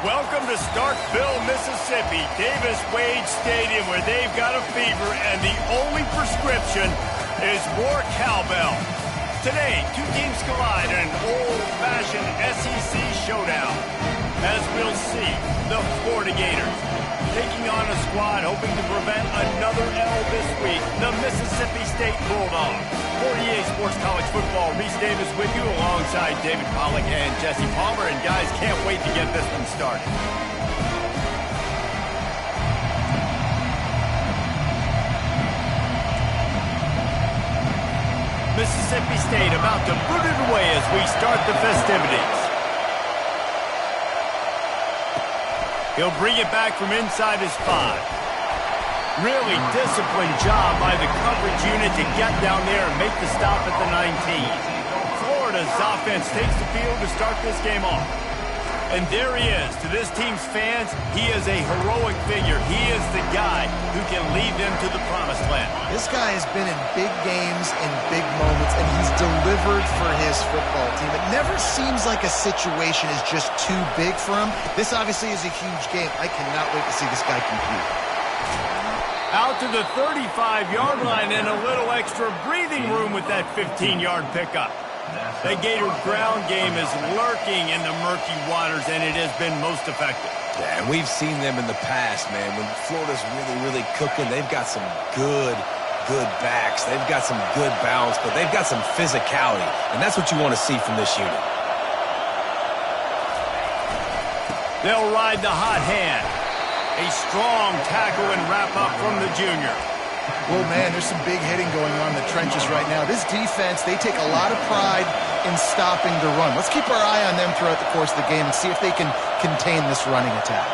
Welcome to Starkville, Mississippi, Davis-Wade Stadium, where they've got a fever, and the only prescription is more cowbell. Today, two teams collide in an old-fashioned SEC showdown. As we'll see, the Florida Gators taking on a squad hoping to prevent another L this week, the Mississippi State Bulldogs. 48 Sports College Football, Reese Davis with you alongside David Pollack and Jesse Palmer. And guys, can't wait to get this one started. Mississippi State about to boot it away as we start the festivities. He'll bring it back from inside his 5. Really disciplined job by the coverage unit to get down there and make the stop at the 19. Florida's offense takes the field to start this game off. And there he is. To this team's fans, he is a heroic figure. He is the guy who can lead them to the promised land. This guy has been in big games, in big moments, and he's delivered for his football team. It never seems like a situation is just too big for him. This obviously is a huge game. I cannot wait to see this guy compete. Out to the 35-yard line and a little extra breathing room with that 15-yard pickup. The Gator ground game is lurking in the murky waters, and it has been most effective. Yeah, and we've seen them in the past, man. When Florida's really cooking, they've got some good backs. They've got some good balance, but they've got some physicality, and that's what you want to see from this unit. They'll ride the hot hand. A strong tackle and wrap-up from the junior. Well, man, there's some big hitting going on in the trenches right now. This defense, they take a lot of pride in stopping the run. Let's keep our eye on them throughout the course of the game and see if they can contain this running attack.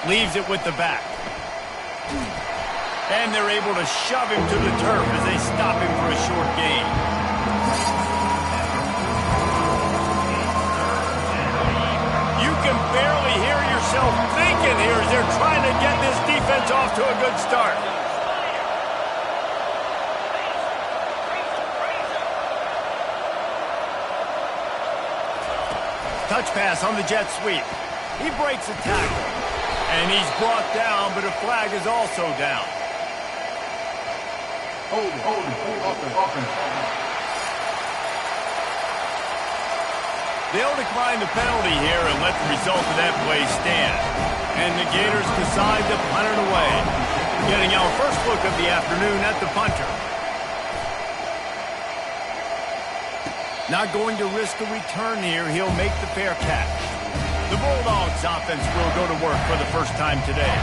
Leaves it with the back. And they're able to shove him to the turf as they stop him for a short gain. You can barely hear yourself thinking here as they're trying to get this defense off to a good start. Touch pass on the jet sweep. He breaks a tackle. And he's brought down, but a flag is also down. Offense. They'll decline the penalty here and let the result of that play stand. And the Gators decide to punt it away. Getting our first look of the afternoon at the punter. Not going to risk a return here. He'll make the fair catch. The Bulldogs offense will go to work for the first time today.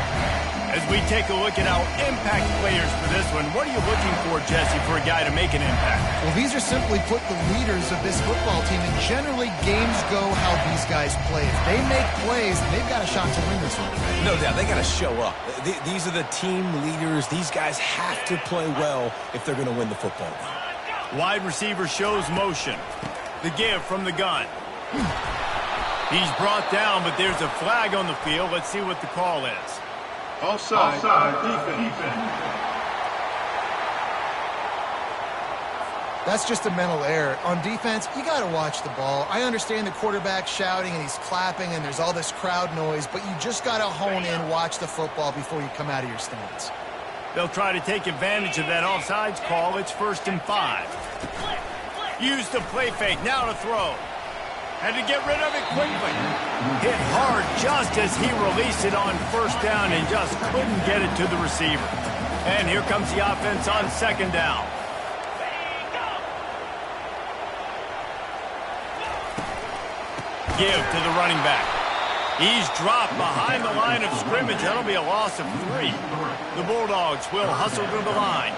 As we take a look at our impact players for this one, what are you looking for, Jesse, for a guy to make an impact? Well, these are simply put the leaders of this football team, and generally games go how these guys play. If they make plays, they've got a shot to win this one. No doubt, they got to show up. These are the team leaders. These guys have to play well if they're going to win the football game. Wide receiver shows motion. The give from the gun. He's brought down, but there's a flag on the field. Let's see what the call is. Offside. Defense. That's just a mental error. On defense, you got to watch the ball. I understand the quarterback shouting and he's clapping and there's all this crowd noise, but you just got to hone in, watch the football before you come out of your stance. They'll try to take advantage of that offsides call. It's 1st and 5. Use the play fake. Now to throw. Had to get rid of it quickly. Hit hard just as he released it on 1st down and just couldn't get it to the receiver. And here comes the offense on 2nd down. Give to the running back. He's dropped behind the line of scrimmage. That'll be a loss of 3. The Bulldogs will hustle to the line.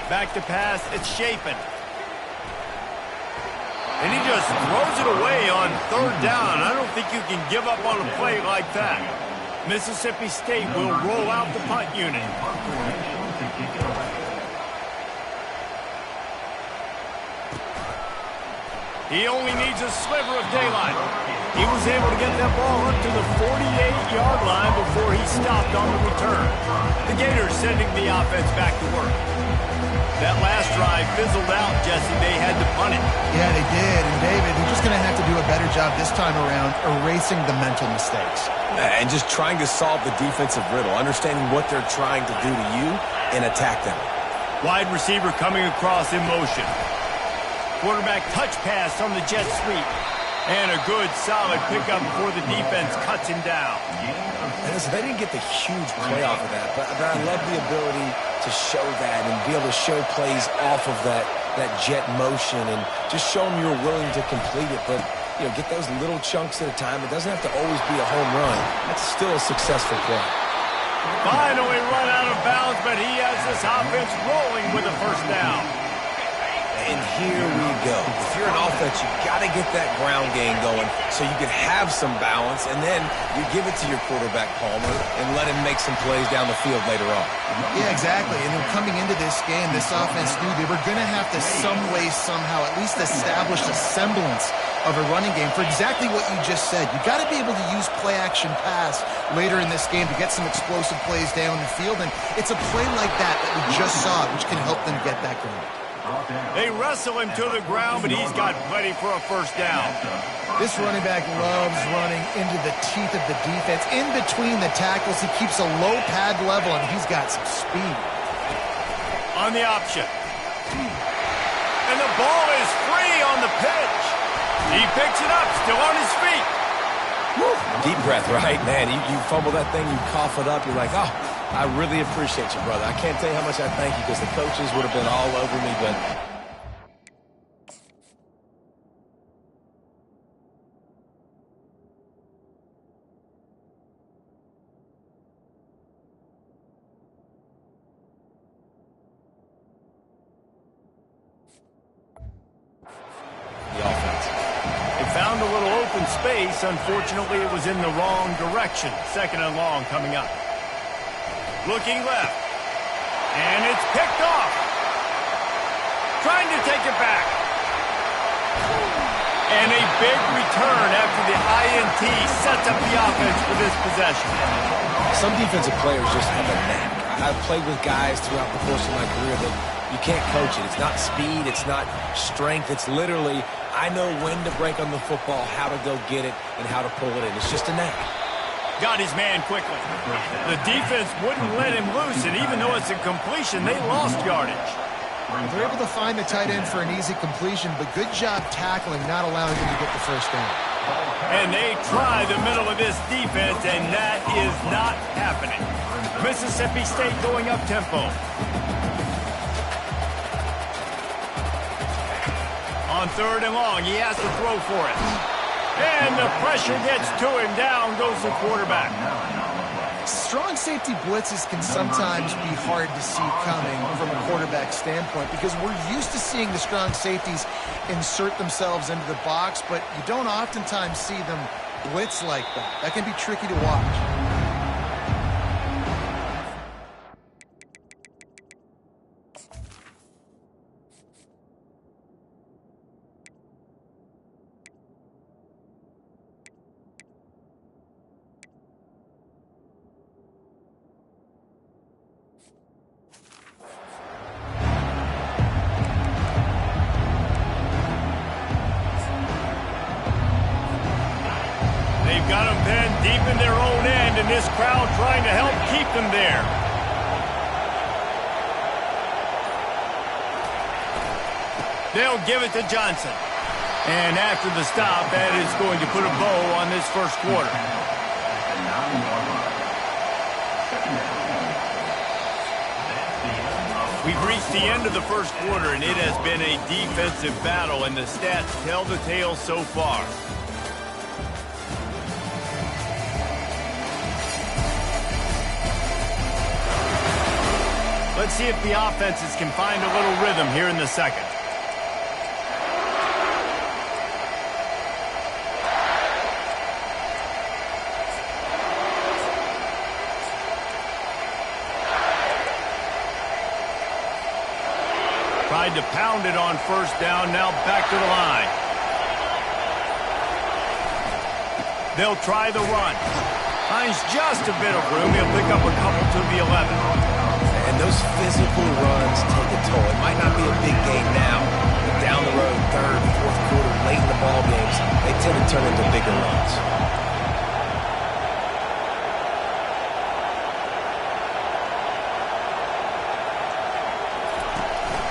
Back to pass. It's Shapen. And he just throws it away on 3rd down. I don't think you can give up on a play like that. Mississippi State will roll out the punt unit. He only needs a sliver of daylight. He was able to get that ball up to the 48-yard line before he stopped on the return. The Gators sending the offense back to work. That last drive fizzled out, Jesse. They had to punt it. Yeah, they did. And David, they're just going to have to do a better job this time around erasing the mental mistakes. And just trying to solve the defensive riddle, understanding what they're trying to do to you and attack them. Wide receiver coming across in motion. Quarterback touch pass on the jet sweep. And a good, solid pickup before the defense cuts him down. And listen, they didn't get the huge play off of that, but I love the ability to show that and be able to show plays off of that jet motion and just show them you're willing to complete it. But, you know, get those little chunks at a time. It doesn't have to always be a home run. That's still a successful play. Finally run out of bounds, but he has this offense rolling with a first down. And here we go. If you're an offense, you've got to get that ground game going so you can have some balance, and then you give it to your quarterback, Palmer, and let him make some plays down the field later on. Yeah, exactly. And then coming into this game, this offense knew they were going to have to some way, somehow, at least establish a semblance of a running game for exactly what you just said. You've got to be able to use play-action pass later in this game to get some explosive plays down the field, and it's a play like that we just saw, which can help them get that going. They wrestle him to the ground, but he's got plenty for a first down. This running back loves running into the teeth of the defense. In between the tackles, he keeps a low pad level, and he's got some speed. On the option. And the ball is free on the pitch. He picks it up, still on his feet. Woo. Deep breath, right? Man, you fumble that thing, you cough it up, you're like, oh, I really appreciate you, brother. I can't tell you how much I thank you because the coaches would have been all over me, but... the offense. They found a little open space. Unfortunately, it was in the wrong direction. Second and long coming up. Looking left. And it's picked off. Trying to take it back. And a big return after the INT sets up the offense for this possession. Some defensive players just have a knack. I've played with guys throughout the course of my career that you can't coach it. It's not speed. It's not strength. It's literally, I know when to break on the football, how to go get it, and how to pull it in. It's just a knack. Got his man quickly. The defense wouldn't let him loose, and even though it's a completion, they lost yardage. They're able to find the tight end for an easy completion, but good job tackling, not allowing him to get the first down. And they try the middle of this defense, and that is not happening. Mississippi State going up-tempo. On third and long, he has to throw for it. And the pressure gets to him. Down goes the quarterback. Strong safety blitzes can sometimes be hard to see coming from a quarterback standpoint because we're used to seeing the strong safeties insert themselves into the box, but you don't oftentimes see them blitz like that. That can be tricky to watch. Got them pinned deep in their own end, and this crowd trying to help keep them there. They'll give it to Johnson. And after the stop, that is going to put a bow on this first quarter. We've reached the end of the first quarter, and it has been a defensive battle, and the stats tell the tale so far. Let's see if the offenses can find a little rhythm here in the second. Tried to pound it on first down, now back to the line. They'll try the run. Finds just a bit of room. He'll pick up a couple to the 11. And those physical runs take a toll. It might not be a big game now, but down the road, third, fourth quarter, late in the ball games, they tend to turn into bigger runs.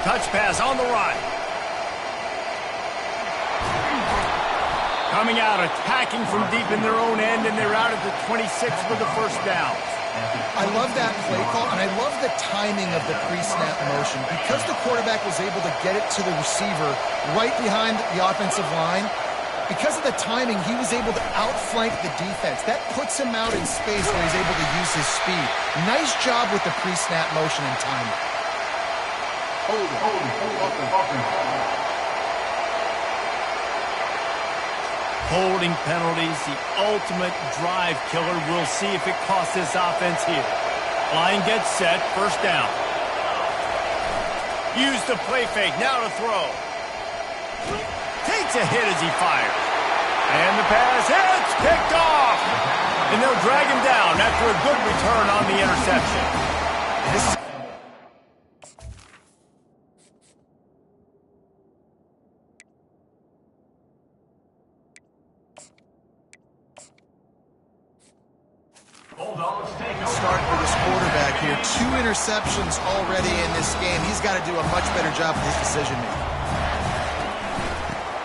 Touch pass on the right. Coming out, attacking from deep in their own end, and they're out at the 26 with the first down. I love that play call, and I love the timing of the pre-snap motion. Because the quarterback was able to get it to the receiver right behind the offensive line, because of the timing, he was able to outflank the defense. That puts him out in space where he's able to use his speed. Nice job with the pre-snap motion and timing. Holding penalties, the ultimate drive killer. We'll see if it costs this offense here. Line gets set, first down. Use the play fake, now to throw. Takes a hit as he fires. And the pass hits, picked off. And they'll drag him down after a good return on the interception. Start for this quarterback here. 2 interceptions already in this game. He's got to do a much better job with his decision-making.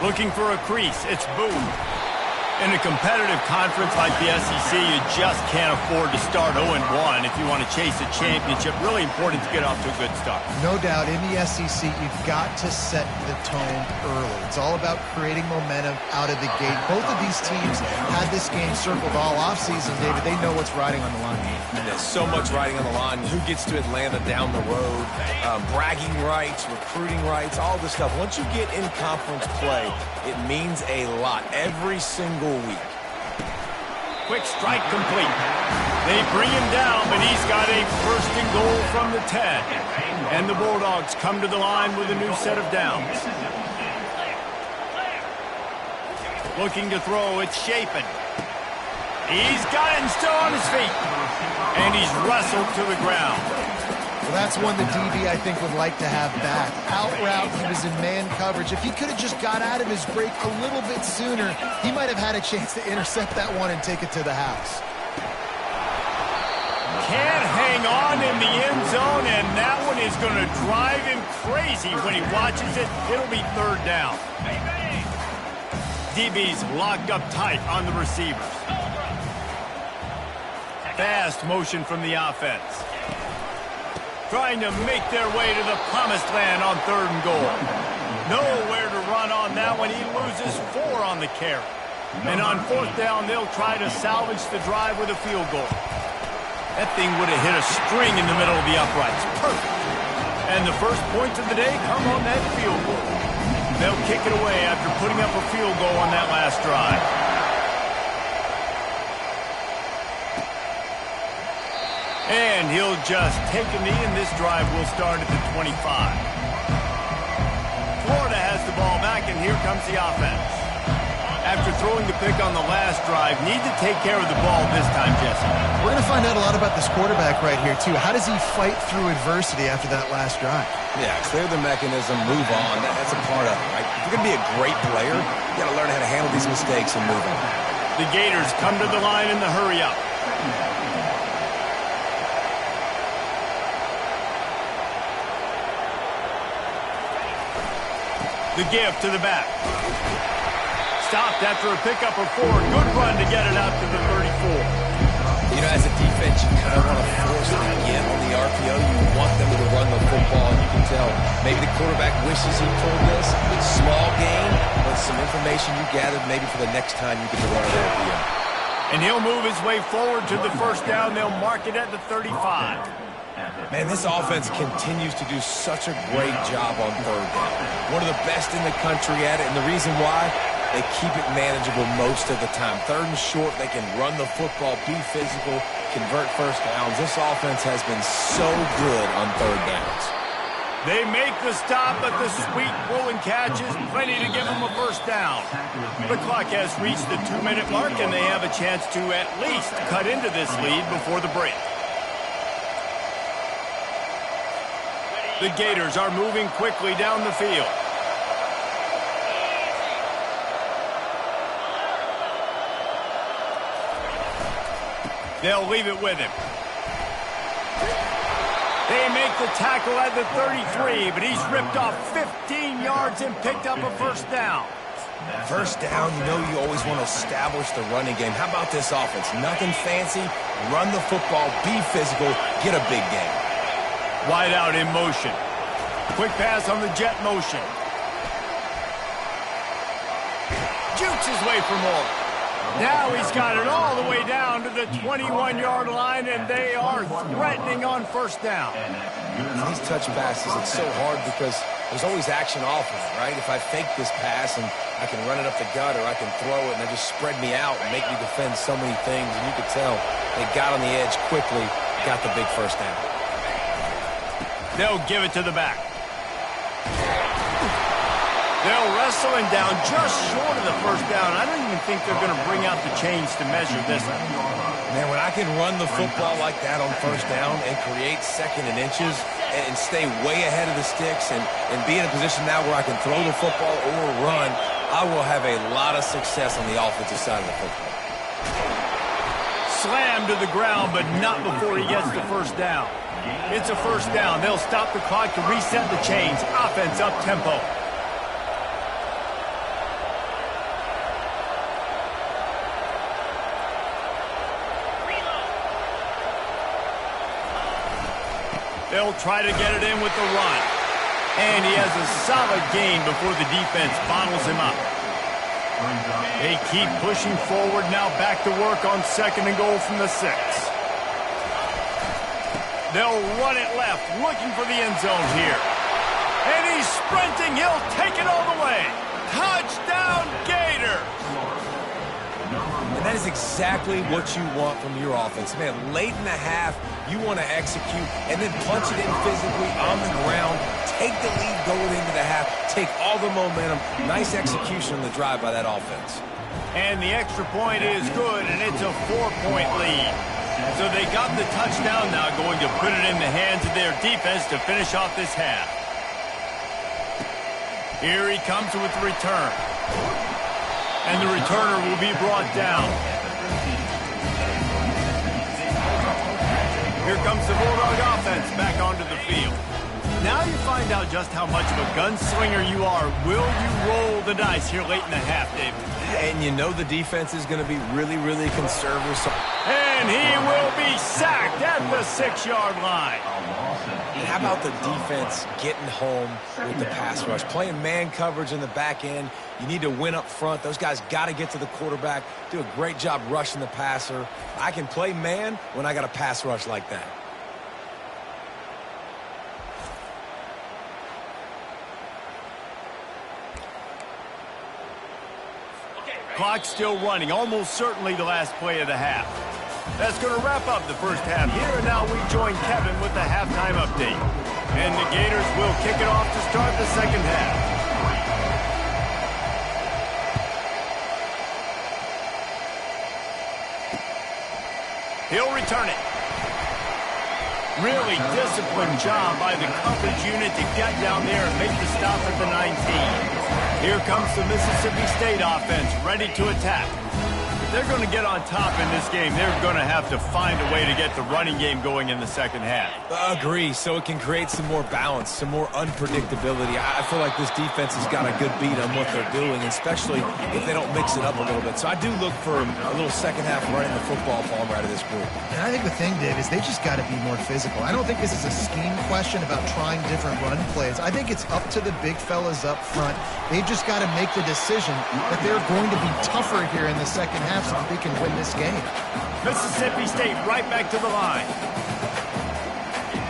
Looking for a crease, it's Boone. In a competitive conference like the SEC, you just can't afford to start 0-1 if you want to chase a championship. Really important to get off to a good start. No doubt, in the SEC, you've got to set the tone early. It's all about creating momentum out of the gate. Both of these teams had this game circled all offseason, David. They know what's riding on the line. And there's so much riding on the line. Who gets to Atlanta down the road? Bragging rights, recruiting rights, all this stuff. Once you get in conference play, it means a lot every single week. Quick strike complete. They bring him down, but he's got a first and goal from the 10. And the Bulldogs come to the line with a new set of downs. Looking to throw, it's Shapen. He's got it and still on his feet. And he's wrestled to the ground. Well, that's one the DB, I think, would like to have back. Out route, he was in man coverage. If he could have just got out of his break a little bit sooner, he might have had a chance to intercept that one and take it to the house. Can't hang on in the end zone, and that one is going to drive him crazy when he watches it. It'll be third down. DB's locked up tight on the receivers. Fast motion from the offense. Trying to make their way to the promised land on third and goal. Nowhere to run on that one. He loses 4 on the carry. And on fourth down, they'll try to salvage the drive with a field goal. That thing would have hit a string in the middle of the uprights. Perfect. And the first points of the day come on that field goal. They'll kick it away after putting up a field goal on that last drive. And he'll just take a knee, and this drive will start at the 25. Florida has the ball back, and here comes the offense. After throwing the pick on the last drive, need to take care of the ball this time, Jesse. We're going to find out a lot about this quarterback right here, too. How does he fight through adversity after that last drive? Yeah, clear the mechanism, move on. That's a part of it, right? If you're going to be a great player, you got to learn how to handle these mistakes and move on. The Gators come to the line in the hurry-up. The give to the back. Stopped after a pickup of 4. Good run to get it out to the 34. You know, as a defense, you kind of want to force it again on the RPO. You want them to run the football. You can tell maybe the quarterback wishes he pulled this. Small gain, but some information you gathered maybe for the next time you get to run an RPO. And he'll move his way forward to the first down. They'll mark it at the 35. Man, this offense continues to do such a great job on third down. One of the best in the country at it, and the reason why, they keep it manageable most of the time. Third and short, they can run the football, be physical, convert first downs. This offense has been so good on third downs. They make the stop, but the sweet pulling catch is plenty to give them a first down. The clock has reached the 2-minute mark, and they have a chance to at least cut into this lead before the break. The Gators are moving quickly down the field. They'll leave it with him. They make the tackle at the 33, but he's ripped off 15 yards and picked up a first down. First down, you know you always want to establish the running game. How about this offense? Nothing fancy. Run the football, be physical, get a big game. Wide out in motion. Quick pass on the jet motion. Jukes his way for more. Now he's got it all the way down to the 21-yard line, and they are threatening on first down. These touch passes, it's so hard because there's always action off of it, right? If I fake this pass and I can run it up the gut or I can throw it and they just spread me out and make me defend so many things, and you could tell they got on the edge quickly, got the big first down. They'll give it to the back. They'll wrestle him down just short of the first down. I don't even think they're going to bring out the chains to measure this one. Man, when I can run the football like that on first down and create second and inches and stay way ahead of the sticks and be in a position now where I can throw the football or run, I will have a lot of success on the offensive side of the football. Slammed to the ground, but not before he gets the first down. It's a first down. They'll stop the clock to reset the chains. Offense up tempo. They'll try to get it in with the run. And he has a solid gain before the defense bottles him up. They keep pushing forward, now back to work on second and goal from the 6. They'll run it left, looking for the end zone here. And he's sprinting, he'll take it all the way. Touchdown, Gators! And that is exactly what you want from your offense. Man, late in the half, you want to execute and then punch it in physically on the ground, take the lead going into the half, take all the momentum. Nice execution on the drive by that offense. And the extra point is good, and it's a 4-point lead. So they got the touchdown now, going to put it in the hands of their defense to finish off this half. Here he comes with the return. And the returner will be brought down. Here comes the Bulldog offense back onto the field. Now you find out just how much of a gunslinger you are. Will you roll the dice here late in the half, David? And you know the defense is going to be really, really conservative. And he will be sacked at the 6-yard line. And how about the defense getting home with the pass rush? Playing man coverage in the back end. You need to win up front. Those guys got to get to the quarterback, do a great job rushing the passer. I can play man when I got a pass rush like that. Clock still running, almost certainly the last play of the half. That's going to wrap up the first half here, and now we join Kevin with the halftime update. And the Gators will kick it off to start the second half. He'll return it. Really disciplined job by the coverage unit to get down there and make the stop at the 19. Here comes the Mississippi State offense, ready to attack. If they're going to get on top in this game, they're going to have to find a way to get the running game going in the second half. Agree, so it can create some more balance, some more unpredictability. I feel like this defense has got a good beat on what they're doing, especially if they don't mix it up a little bit. So I do look for a little second half running the football palm out of this group. And I think the thing, Dave, is they just got to be more physical. I don't think this is a scheme question about trying different run plays. I think it's up to the big fellas up front. They've just got to make the decision that they're going to be tougher here in the second half so that they can win this game. Mississippi State right back to the line.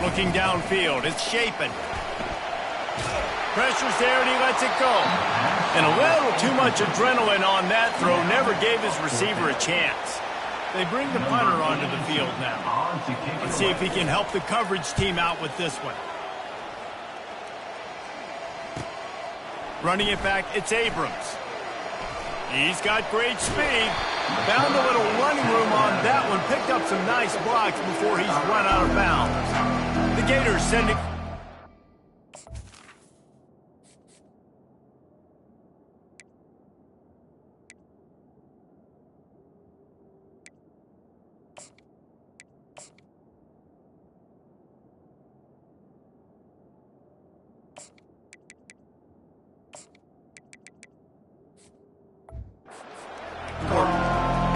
Looking downfield, it's Shapen. Pressure's there and he lets it go. And a little too much adrenaline on that throw never gave his receiver a chance. They bring the punter onto the field now. Let's see if he can help the coverage team out with this one. Running it back, it's Abrams. He's got great speed. Found a little running room on that one. Picked up some nice blocks before he's run out of bounds. The Gators sending...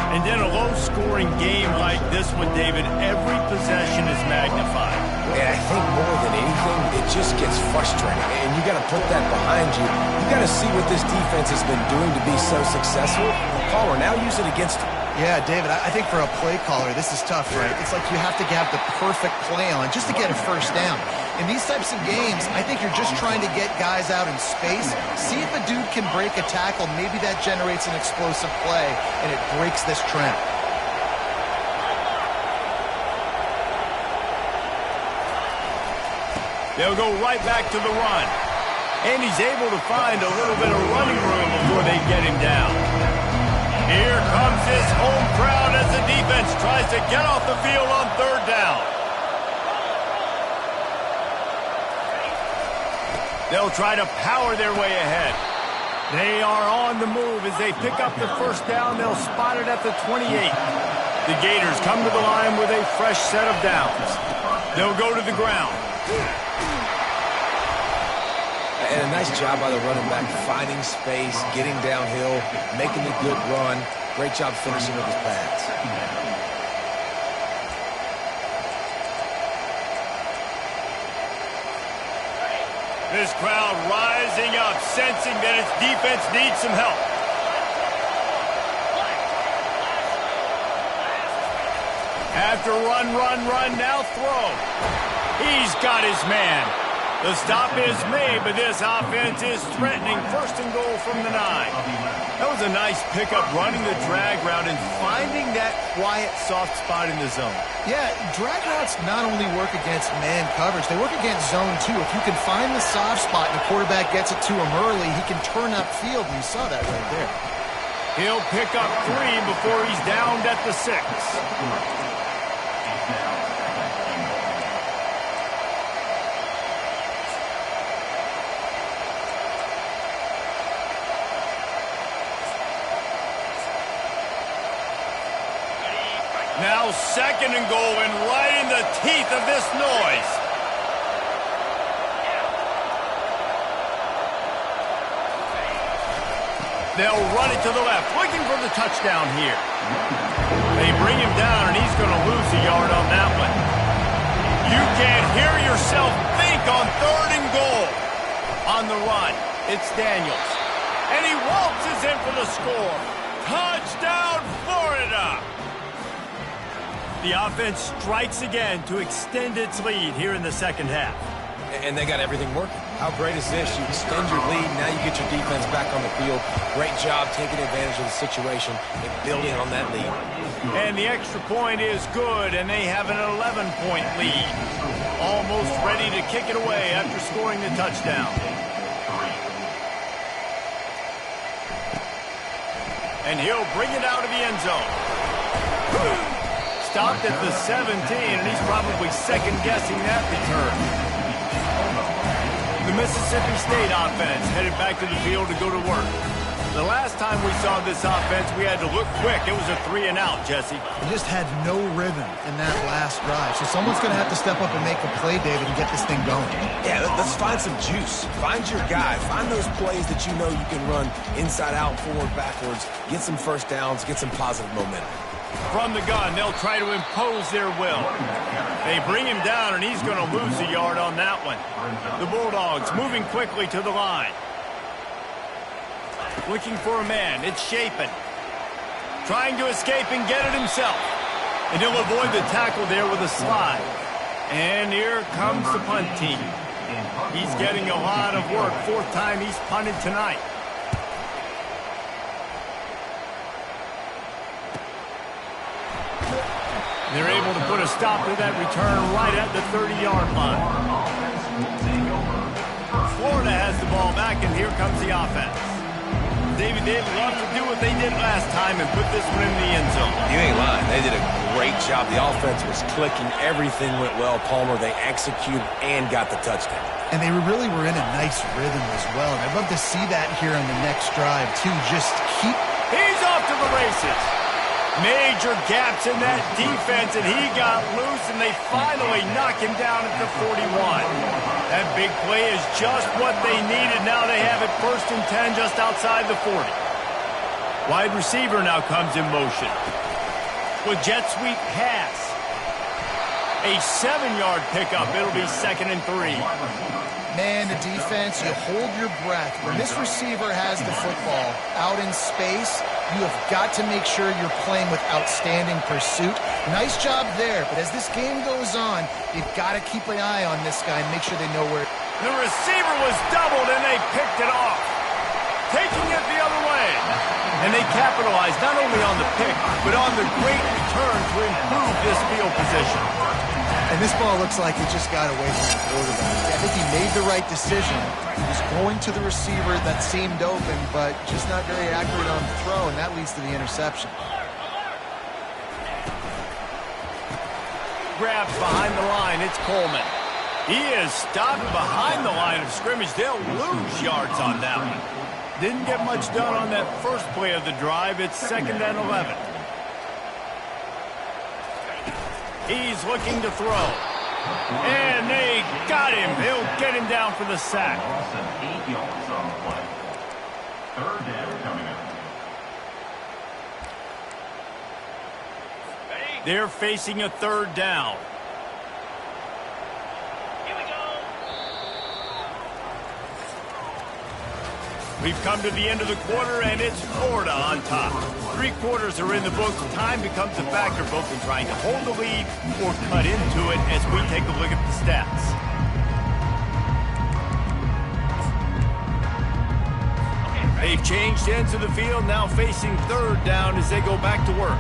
And in a low-scoring game like this one, David, every possession is magnified. Yeah, I think more than anything, it just gets frustrating. And you got to put that behind you. You got to see what this defense has been doing to be so successful. Caller, now use it against them. Yeah, David, I think for a play caller, this is tough, right? It's like you have to have the perfect play on just to get a first down. In these types of games, I think you're just trying to get guys out in space, see if a dude can break a tackle. Maybe that generates an explosive play, and it breaks this trend. They'll go right back to the run. And he's able to find a little bit of running room before they get him down. Here comes his home crowd as the defense tries to get off the field on third down. They'll try to power their way ahead. They are on the move as they pick up the first down. They'll spot it at the 28. The Gators come to the line with a fresh set of downs. They'll go to the ground. And a nice job by the running back, finding space, getting downhill, making a good run. Great job finishing with his pass. This crowd rising up, sensing that its defense needs some help. After run, now throw. He's got his man. The stop is made, but this offense is threatening. First and goal from the 9. That was a nice pickup, running the drag route and finding that quiet, soft spot in the zone. Yeah, drag routes not only work against man coverage, they work against zone too. If you can find the soft spot and the quarterback gets it to him early, he can turn upfield, and you saw that right there. He'll pick up 3 before he's downed at the 6. Now second and goal, and right in the teeth of this noise. They'll run it to the left, looking for the touchdown here. They bring him down, and he's going to lose a yard on that one. You can't hear yourself think on third and goal. On the run, it's Daniels. And he waltzes in for the score. Touchdown, Florida! The offense strikes again to extend its lead here in the second half. And they got everything working. How great is this? You extend your lead, now you get your defense back on the field. Great job taking advantage of the situation and building on that lead. And the extra point is good, and they have an 11-point lead. Almost ready to kick it away after scoring the touchdown. And he'll bring it out of the end zone. Stopped at the 17, and he's probably second-guessing that return. The Mississippi State offense headed back to the field to go to work. The last time we saw this offense, we had to look quick. It was a 3-and-out, Jesse. They just had no rhythm in that last drive. So someone's going to have to step up and make a play, David, and get this thing going. Yeah, let's find some juice. Find your guy. Find those plays that you know you can run inside out, forward, backwards. Get some first downs. Get some positive momentum. From the gun, they'll try to impose their will. They bring him down, and he's going to lose a yard on that one. The Bulldogs moving quickly to the line. Looking for a man. It's Shapen. Trying to escape and get it himself. And he'll avoid the tackle there with a slide. And here comes the punt team. He's getting a lot of work. 4th time he's punted tonight. They're able to put a stop to that return right at the 30-yard line. Florida has the ball back, and here comes the offense. David, they'd love to do what they did last time and put this one in the end zone. You ain't lying. They did a great job. The offense was clicking. Everything went well. Palmer, they executed and got the touchdown. And they really were in a nice rhythm as well. And I'd love to see that here on the next drive, too. Just keep... He's off to the races. Major gaps in that defense, and he got loose, and they finally knock him down at the 41. That big play is just what they needed. Now they have it 1st and 10 just outside the 40. Wide receiver now comes in motion. With jet sweep pass. A 7-yard pickup. It'll be 2nd and 3. Man, the defense, you hold your breath. When this receiver has the football out in space, you have got to make sure you're playing with outstanding pursuit. Nice job there, but as this game goes on, you've got to keep an eye on this guy and make sure they know where... The receiver was doubled, and they picked it off. Taking it the other way. And they capitalized not only on the pick, but on the great return to improve this field position. And this ball looks like it just got away from the quarterback. I think he made the right decision. He was going to the receiver that seemed open, but just not very accurate on the throw, and that leads to the interception. Grabs behind the line. It's Coleman. He is stopped behind the line of scrimmage. They'll lose yards on that one. Didn't get much done on that first play of the drive. It's 2nd and 11. He's looking to throw. And they got him. He'll get him down for the sack. 8 yards on the play. 3rd down coming up. They're facing a 3rd down. We've come to the end of the quarter, and it's Florida on top. 3 quarters are in the books. Time becomes a factor both in trying to hold the lead or cut into it as we take a look at the stats. They've changed ends of the field, now facing 3rd down as they go back to work.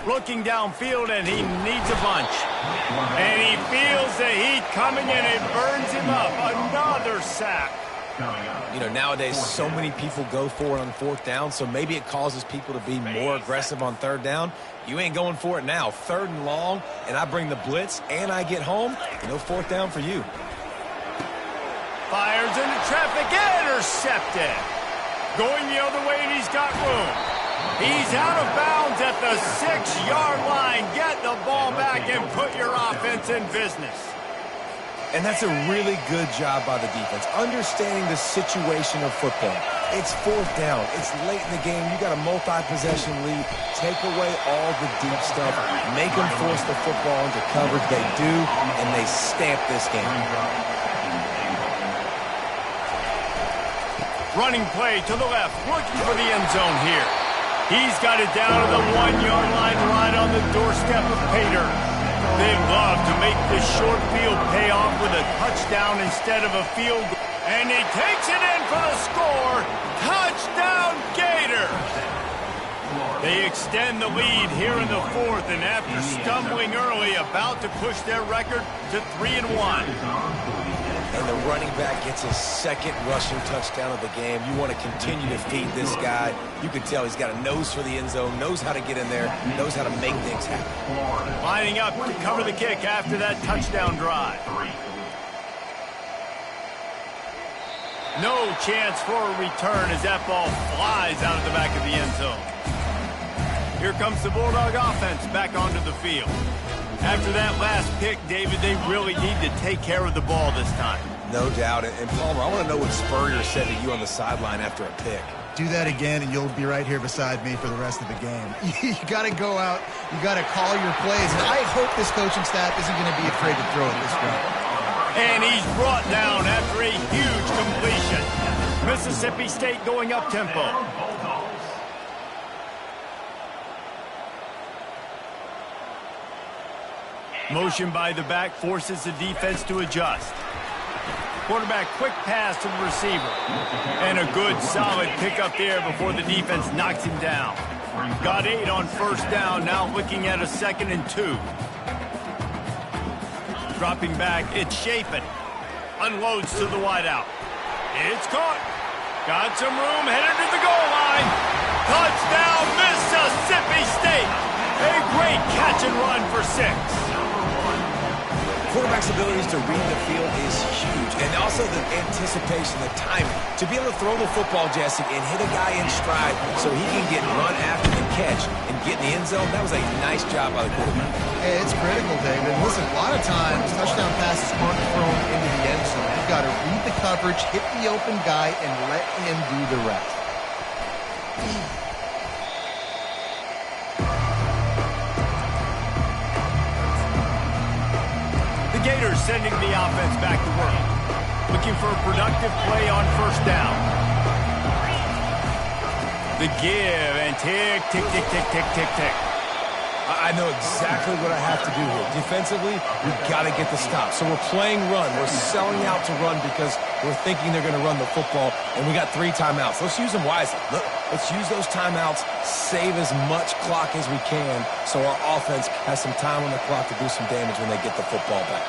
Looking downfield, and he needs a bunch. And he feels the heat coming, and it burns him up. Another sack. You know, nowadays, so many people go for it on 4th down, so maybe it causes people to be more aggressive on 3rd down. You ain't going for it now. 3rd and long, and I bring the blitz, and I get home. No 4th down for you. Fires into traffic, intercepted. Going the other way, and he's got room. He's out of bounds at the 6-yard line. Get the ball back and put your offense in business. And that's a really good job by the defense, understanding the situation of football. It's 4th down. It's late in the game. You got a multi-possession lead. Take away all the deep stuff. Make them force the football into coverage. They do, and they stamp this game. Running play to the left, looking for the end zone here. He's got it down to the 1-yard line right on the doorstep of Pater. They love to make this short field pay off with a touchdown instead of a field goal. And he takes it in for the score. Touchdown, Gator! They extend the lead here in the 4th, and after stumbling early, about to push their record to 3-1. And the running back gets his 2nd rushing touchdown of the game. You want to continue to feed this guy. You can tell he's got a nose for the end zone, knows how to get in there, knows how to make things happen. Lining up to cover the kick after that touchdown drive. No chance for a return as that ball flies out of the back of the end zone. Here comes the Bulldog offense back onto the field. After that last pick, David, they really need to take care of the ball this time. No doubt. And Palmer, I want to know what Spurrier said to you on the sideline after a pick. Do that again, and you'll be right here beside me for the rest of the game. You got to go out. You got to call your plays. And I hope this coaching staff isn't going to be afraid to throw it this way. And he's brought down after a huge completion. Mississippi State going up-tempo. Motion by the back forces the defense to adjust. Quarterback quick pass to the receiver. And a good solid pick up there before the defense knocks him down. Got 8 on 1st down, now looking at a 2nd and 2. dropping back. It's Chapin. Unloads to the wideout. It's caught. Got some room, headed to the goal line. Touchdown, Mississippi State. A great catch and run for 6. Quarterback's abilities to read the field is huge, and also the anticipation, the timing. To be able to throw the football, Jesse, and hit a guy in stride so he can get run after the catch and get in the end zone, that was a nice job by the quarterback. Hey, it's critical, David. Listen, a lot of times, touchdown passes aren't thrown into the end zone. You've got to read the coverage, hit the open guy, and let him do the rest. Gators sending the offense back to work. Looking for a productive play on first down. The give and tick, tick, tick, tick, tick, tick, tick. I know exactly what I have to do here. Defensively, we've got to get the stop. So we're playing run. We're selling out to run because we're thinking they're going to run the football, and we got 3 timeouts. Let's use them wisely. Look, let's use those timeouts, save as much clock as we can so our offense has some time on the clock to do some damage when they get the football back.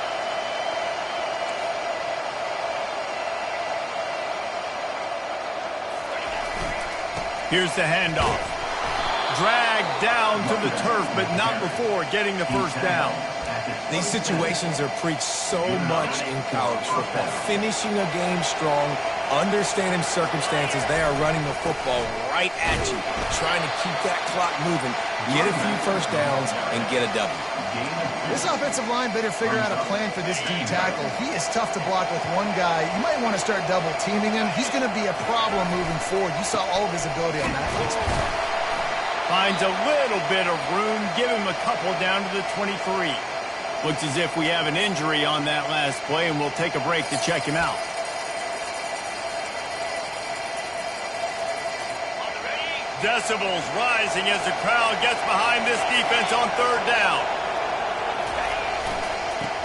Here's the handoff. Dragged down to the turf, but not before getting the first down. These situations are preached so much in college football. Finishing a game strong, understanding circumstances. They are running the football right at you, trying to keep that clock moving, get a few first downs, and get a W. This offensive line better figure out a plan for this D tackle. He is tough to block with one guy. You might want to start double teaming him. He's going to be a problem moving forward. You saw all of his ability on that last play. Finds a little bit of room. Give him a couple down to the 23. Looks as if we have an injury on that last play, and we'll take a break to check him out. Decibels rising as the crowd gets behind this defense on third down.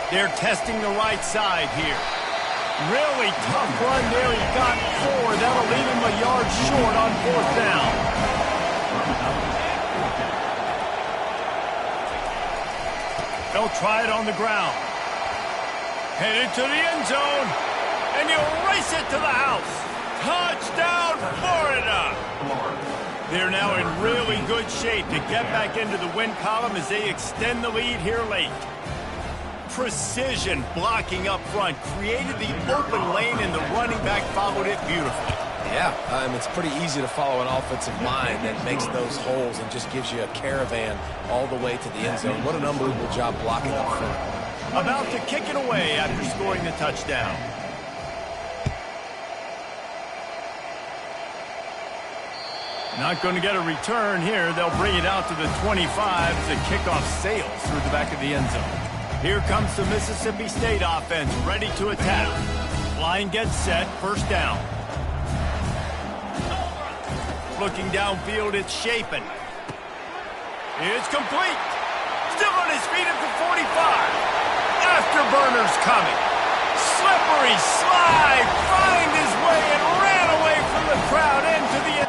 They're testing the right side here. Really tough run there. He got 4. That'll leave him a yard short on fourth down. They'll try it on the ground. Headed to the end zone. And he'll race it to the house. Touchdown, Florida! They're now in really good shape to get back into the win column as they extend the lead here late. Precision blocking up front created the open lane, and the running back followed it beautifully. Yeah, it's pretty easy to follow an offensive line that makes those holes and just gives you a caravan all the way to the end zone. What an unbelievable job blocking up front. About to kick it away after scoring the touchdown. Not going to get a return here. They'll bring it out to the 25 as the kickoff sails through the back of the end zone. Here comes the Mississippi State offense ready to attack. Line gets set, first down. Looking downfield, it's Chapin. It's complete. Still on his feet at the 45. Afterburners coming. Slippery slide. Find his way and ran away from the crowd into the end.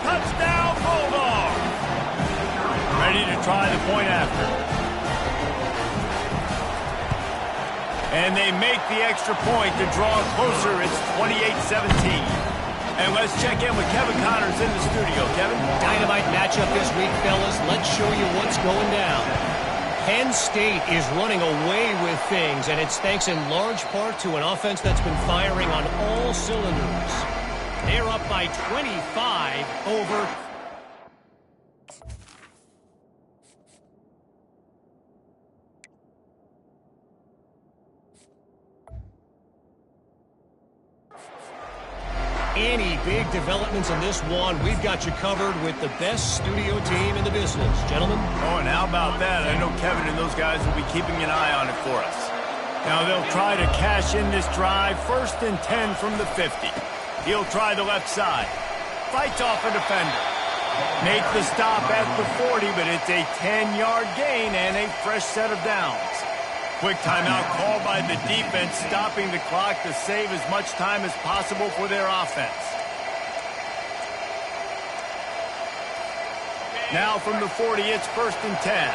Touchdown, Bulldog! Ready to try the point after. And they make the extra point to draw closer. It's 28-17. And let's check in with Kevin Connors in the studio. Kevin? Dynamite matchup this week, fellas. Let's show you what's going down. Penn State is running away with things, and it's thanks in large part to an offense that's been firing on all cylinders. They're up by 25 over... any big developments in this one, we've got you covered with the best studio team in the business. Gentlemen? Oh, and how about that? I know Kevin and those guys will be keeping an eye on it for us. Now they'll try to cash in this drive. 1st and 10 from the 50. He'll try the left side. Fights off a defender. Makes the stop at the 40, but it's a 10-yard gain and a fresh set of downs. Quick timeout called by the defense, stopping the clock to save as much time as possible for their offense. Now from the 40, it's 1st and 10.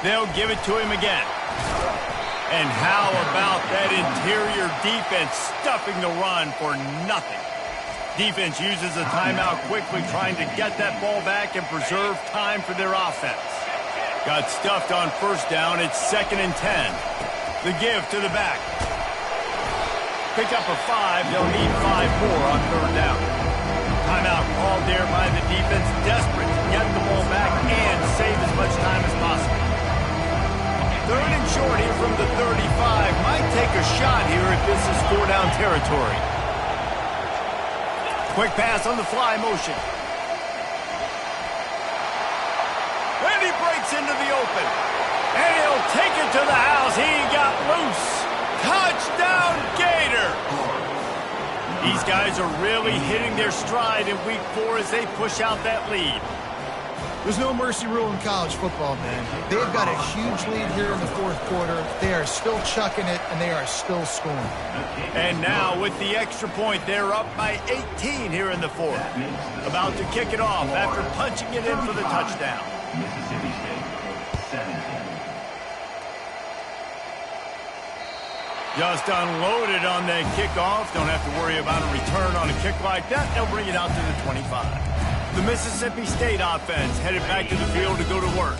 They'll give it to him again. And how about that interior defense stuffing the run for nothing? Defense uses a timeout quickly, trying to get that ball back and preserve time for their offense. Got stuffed on 1st down. It's 2nd and 10. The give to the back. Pick up a 5. They'll need 5 more on 3rd down. Timeout called there by the defense, desperate to get the ball back and save as much time as possible. 3rd and short here from the 35. Might take a shot here if this is 4-down territory. Quick pass on the fly motion. And he breaks into the open. And he'll take it to the house. He got loose. Touchdown, Gator! These guys are really hitting their stride in week 4 as they push out that lead. There's no mercy rule in college football, man. They've got a huge lead here in the 4th quarter. They are still chucking it, and they are still scoring. And now with the extra point, they're up by 18 here in the 4th. About to kick it off after punching it in for the touchdown. Mississippi State, 17. Just unloaded on that kickoff. Don't have to worry about a return on a kick like that. They'll bring it out to the 25. The Mississippi State offense headed back to the field to go to work.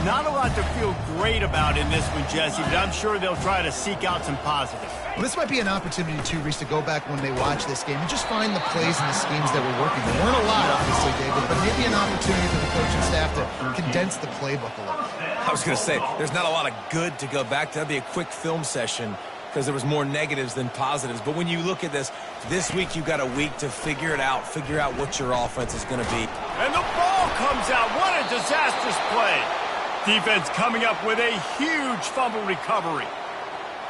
Not a lot to feel great about in this one, Jesse, but I'm sure they'll try to seek out some positives. Well, this might be an opportunity, too, Reese, to go back when they watch this game and just find the plays and the schemes that were working. There weren't a lot, obviously, David, but maybe an opportunity for the coaching staff to condense the playbook a little. I was going to say, there's not a lot of good to go back to. That'd be a quick film session because there was more negatives than positives. But when you look at this week you've got a week to figure it out, figure out what your offense is going to be. And the ball comes out. What a disastrous play. Defense coming up with a huge fumble recovery.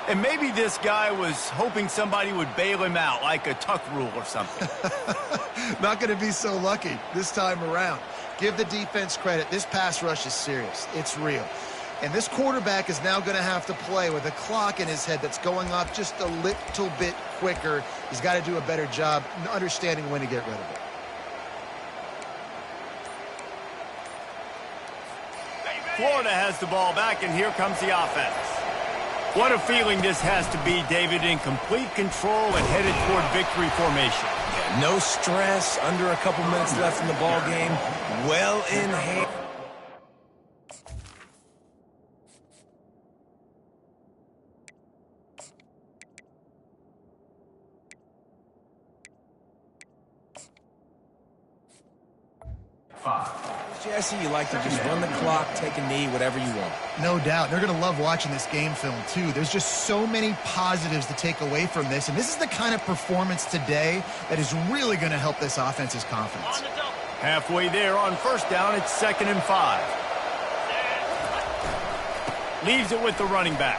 And maybe this guy was hoping somebody would bail him out, like a tuck rule or something. Not going to be so lucky this time around. Give the defense credit. This pass rush is serious. It's real. And this quarterback is now going to have to play with a clock in his head that's going off just a little bit quicker. He's got to do a better job understanding when to get rid of it. Florida has the ball back, and here comes the offense. What a feeling this has to be, David, in complete control and headed toward victory formation. Yeah, no stress, under a couple minutes left in the ball game, well in hand. Jesse, you like to just run the clock, take a knee, whatever you want. No doubt. They're going to love watching this game film, too. There's just so many positives to take away from this, and this is the kind of performance today that is really going to help this offense's confidence. Halfway there on 1st down, it's 2nd and 5. Leaves it with the running back.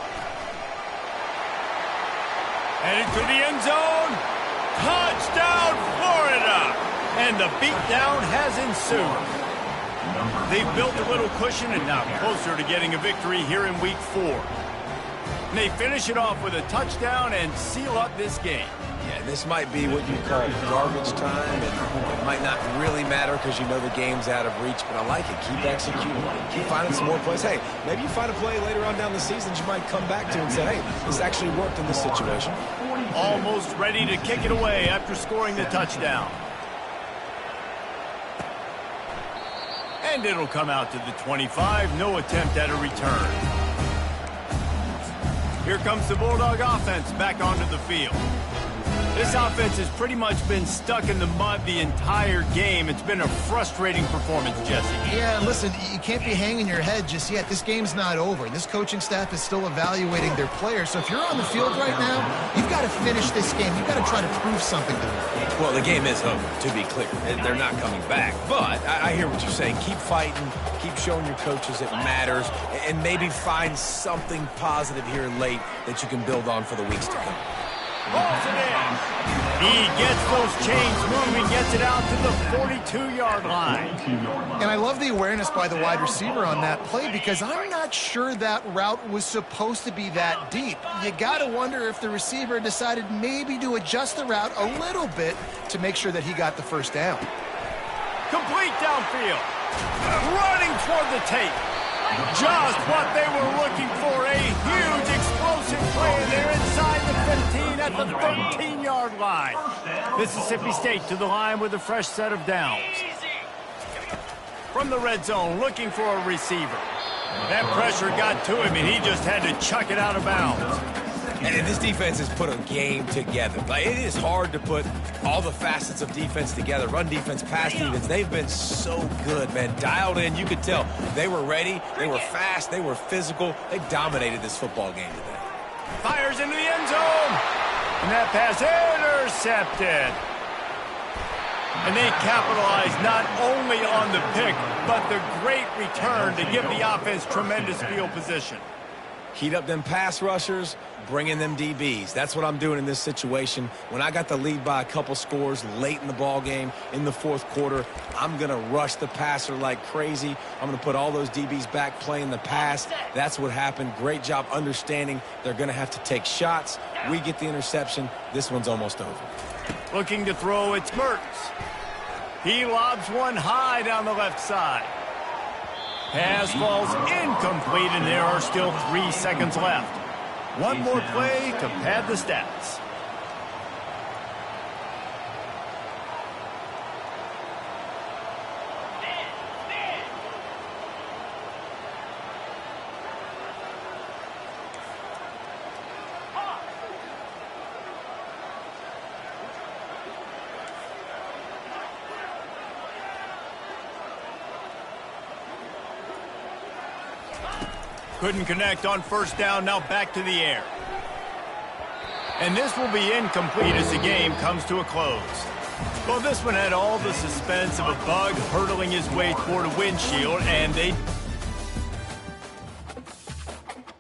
Headed to the end zone. Touchdown, Florida! And the beatdown has ensued. They've built a little cushion and now closer to getting a victory here in week 4. And they finish it off with a touchdown and seal up this game. Yeah, this might be what you call garbage time, and it might not really matter because you know the game's out of reach, but I like it. Keep executing. Keep finding some more plays. Hey, maybe you find a play later on down the season you might come back to and say, hey, this actually worked in this situation. Almost ready to kick it away after scoring the touchdown. And it'll come out to the 25. No attempt at a return. Here comes the Bulldog offense back onto the field. This offense has pretty much been stuck in the mud the entire game. It's been a frustrating performance, Jesse. Yeah, listen, you can't be hanging your head just yet. This game's not over. This coaching staff is still evaluating their players. So if you're on the field right now, you've got to finish this game. You've got to try to prove something to them. Well, the game is over, to be clear. They're not coming back. But I hear what you're saying. Keep fighting. Keep showing your coaches it matters. And maybe find something positive here late that you can build on for the weeks to come. Balls it in. He gets those chains moving, gets it out to the 42-yard line. And I love the awareness by the wide receiver on that play because I'm not sure that route was supposed to be that deep. You got to wonder if the receiver decided maybe to adjust the route a little bit to make sure that he got the first down. Complete downfield. Running toward the tape. Just what they were looking for. A huge explosive play, and they're inside the 15 at the 13-yard line. Mississippi State to the line with a fresh set of downs. From the red zone, looking for a receiver. That pressure got to him, and he just had to chuck it out of bounds. And this defense has put a game together. Like, it is hard to put all the facets of defense together. Run defense, pass defense. They've been so good, man. Dialed in. You could tell they were ready. They were fast. They were physical. They dominated this football game today. Fires into the end zone. And that pass intercepted. And they capitalized not only on the pick, but the great return to give the offense tremendous field position. Heat up them pass rushers, bring in them DBs. That's what I'm doing in this situation. When I got the lead by a couple scores late in the ball game, in the fourth quarter, I'm going to rush the passer like crazy. I'm going to put all those DBs back playing the pass. That's what happened. Great job understanding they're going to have to take shots. We get the interception. This one's almost over. Looking to throw, it's Mertz. He lobs one high down the left side. Pass falls incomplete, and there are still 3 seconds left. One more play to pad the stats. Couldn't connect on first down, now back to the air. And this will be incomplete as the game comes to a close. Well, this one had all the suspense of a bug hurtling his way toward a windshield, and they